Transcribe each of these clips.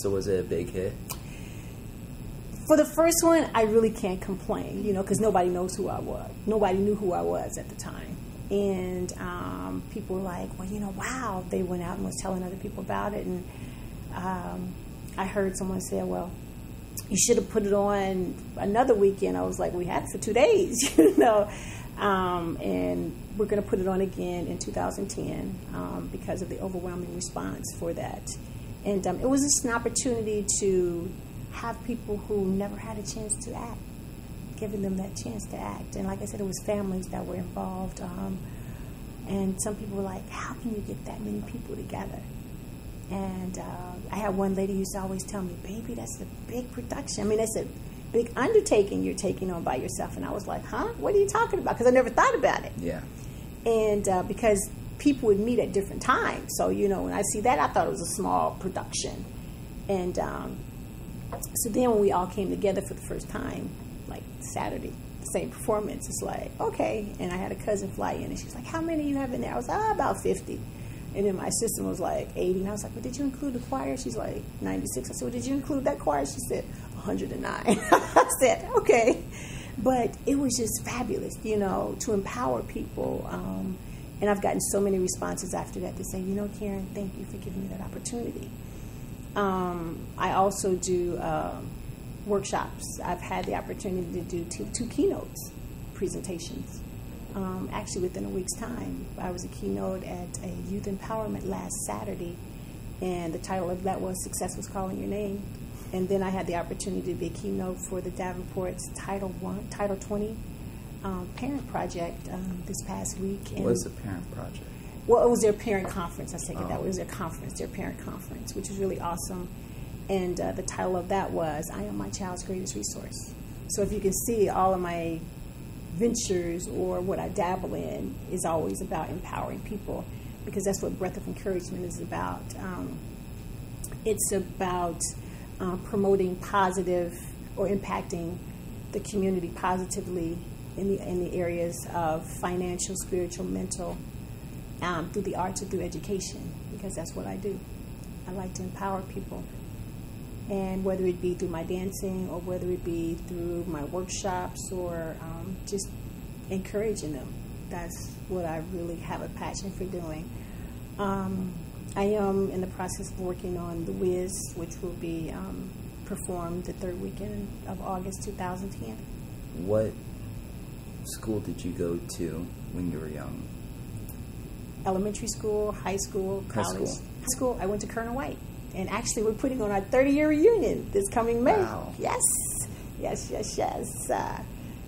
So was it a big hit? For the first one, I really can't complain, you know, because nobody knows who I was. Nobody knew who I was at the time. And people were like, well, you know, wow. They went out and was telling other people about it. And I heard someone say, well, you should have put it on another weekend. I was like, we had it for 2 days, you know. And we're going to put it on again in 2010 because of the overwhelming response for that. And it was just an opportunity to have people who never had a chance to act, giving them that chance to act. And like I said, it was families that were involved. And some people were like, how can you get that many people together? And I had one lady who used to always tell me, baby, that's a big production. I mean, that's a big undertaking you're taking on by yourself. And I was like, huh? What are you talking about? Because I never thought about it. Yeah. And because people would meet at different times. So, you know, when I see that, I thought it was a small production. And so then when we all came together for the first time, like Saturday, the same performance, it's like, okay. And I had a cousin fly in, and she's like, how many you have in there? I was like, about 50. And then my sister was like 80. And I was like, well, did you include the choir? She's like 96. I said, well, did you include that choir? She said, 109. I said, okay. But it was just fabulous, you know, to empower people. And I've gotten so many responses after that to say, you know, Karen, thank you for giving me that opportunity. I also do workshops. I've had the opportunity to do two keynotes presentations. Actually, within a week's time, I was a keynote at a youth empowerment last Saturday, and the title of that was Success Was Calling Your Name. And then I had the opportunity to be a keynote for the Davenport's Title 20 Parent Project this past week. What was the Parent Project? Well, it was their parent conference. I take it that way. It was their conference, their parent conference, which is really awesome. And the title of that was, I Am My Child's Greatest Resource. So if you can see, all of my ventures or what I dabble in is always about empowering people, because that's what Breath of Encouragement is about. It's about promoting positive or impacting the community positively in the areas of financial, spiritual, mental, through the arts or through education, because that's what I do. I like to empower people. And whether it be through my dancing or whether it be through my workshops or just encouraging them, that's what I really have a passion for doing. I am in the process of working on The Wiz, which will be performed the third weekend of August 2010. What school did you go to when you were young? Elementary school, high school, college. High school, I went to Colonel White. And actually, we're putting on our 30-year reunion this coming May. Wow. Yes.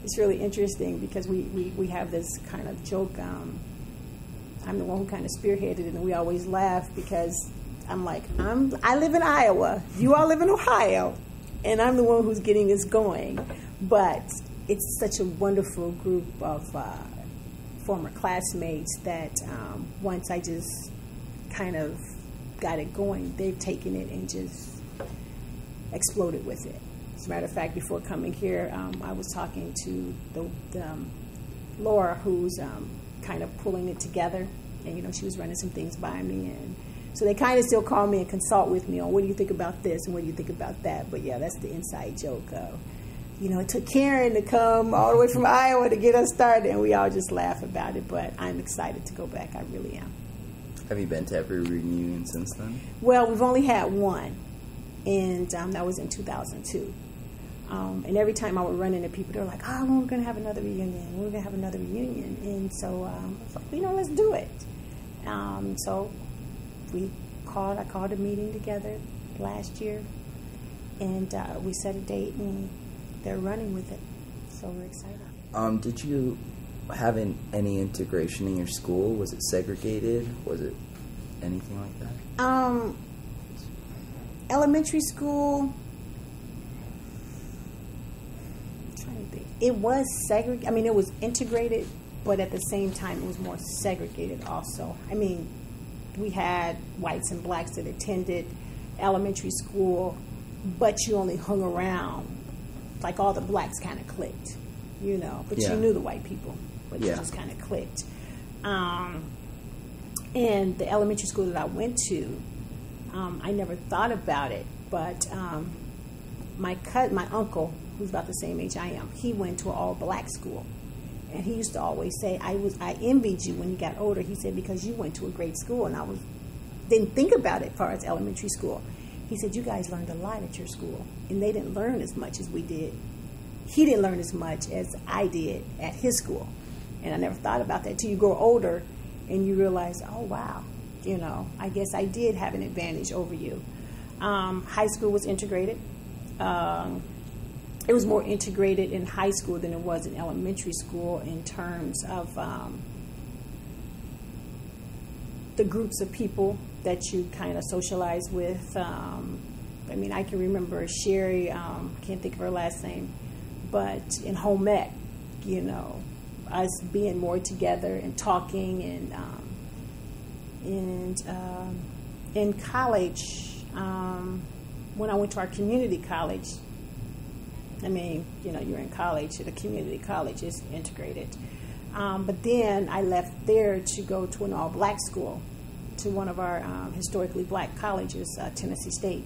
It's really interesting because we have this kind of joke. I'm the one who kind of spearheaded it, and we always laugh because I'm like, I live in Iowa, you all live in Ohio, and I'm the one who's getting this going. But it's such a wonderful group of former classmates that once I just kind of got it going, they've taken it and just exploded with it. As a matter of fact, before coming here, I was talking to the Laura, who's kind of pulling it together, and you know, she was running some things by me, and so they kind of still call me and consult with me on what do you think about this and what do you think about that. But yeah, that's the inside joke of, you know, it took Karen to come all the way from Iowa to get us started, and we all just laugh about it. But I'm excited to go back. I really am. Have you been to every reunion since then? Well, we've only had one, and that was in 2002. And every time I would run into people, they're like, oh, we're going to have another reunion. We're going to have another reunion. And so I was like, you know, let's do it. So I called a meeting together last year, and we set a date, and they're running with it. So we're excited. Did you have any integration in your school? Was it segregated? Was it anything like that? Elementary school, I'm trying to think. It was segregated. I mean, it was integrated, but at the same time, it was more segregated also. I mean, we had whites and blacks that attended elementary school, but you only hung around. Like all the blacks kind of clicked, you know, but you knew the white people, but you just kind of clicked. And the elementary school that I went to, I never thought about it, But my uncle, who's about the same age I am, he went to an all-black school. And he used to always say, I envied you when you got older. He said, because you went to a great school. And I didn't think about it as far as elementary school. He said, you guys learned a lot at your school. And they didn't learn as much as we did. He didn't learn as much as I did at his school. And I never thought about that till you grow older and you realize, oh, wow, I guess I did have an advantage over you. High school was integrated. It was more integrated in high school than it was in elementary school in terms of the groups of people that you kind of socialize with. I can remember Sherry, I can't think of her last name, but in home ec, us being more together and talking, and in college, when I went to our community college, you're in college at a community college, it's integrated. But then I left there to go to an all-black school, to one of our historically black colleges, Tennessee State.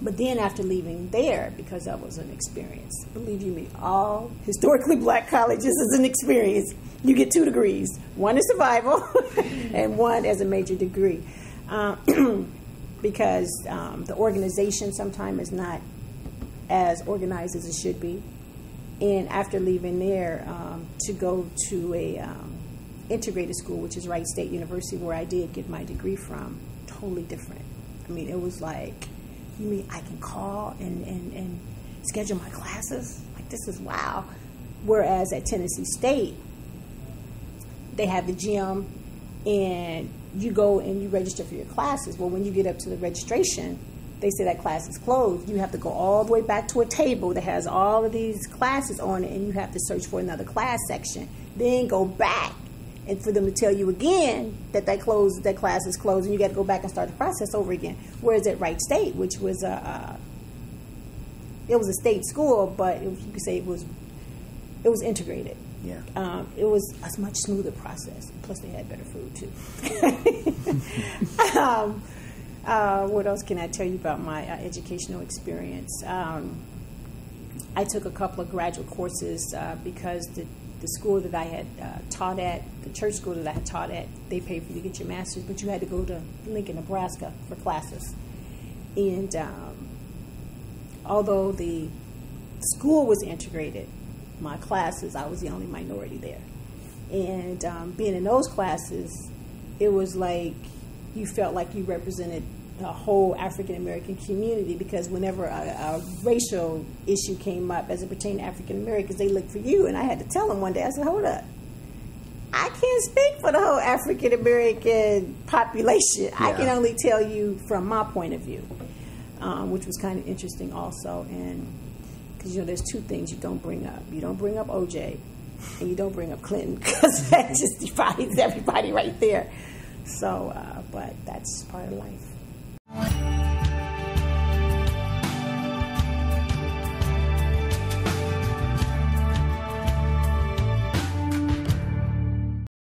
But then after leaving there, because that was an experience, believe you me, all historically black colleges is an experience. You get 2 degrees. One is survival and one as a major degree. Because the organization sometimes is not as organized as it should be. And after leaving there, to go to a integrated school, which is Wright State University, where I did get my degree from, totally different. It was like, you mean I can call and schedule my classes? Like, this is wow. Whereas at Tennessee State, they have the gym, and you go and you register for your classes. Well, when you get up to the registration, they say that class is closed. You have to go all the way back to a table that has all of these classes on it, and you have to search for another class section. Then go back, and for them to tell you again that class is closed, and you got to go back and start the process over again. Whereas at Wright State, which was it was a state school, but you could say it was integrated. Yeah. It was a much smoother process. Plus, they had better food too. What else can I tell you about my educational experience? I took a couple of graduate courses because the school that I had taught at, the church school that I had taught at, they paid for you to get your master's, but you had to go to Lincoln, Nebraska for classes. And although the school was integrated, my classes, I was the only minority there. And being in those classes, it was like you felt like you represented the whole African American community, because whenever a racial issue came up as it pertained to African Americans, they looked for you. And I had to tell them one day, I said, hold up, I can't speak for the whole African American population. Yeah. I can only tell you from my point of view, which was kind of interesting also. And because, there's 2 things you don't bring up. You don't bring up OJ, and you don't bring up Clinton, because that just divides everybody right there. So, but that's part of life.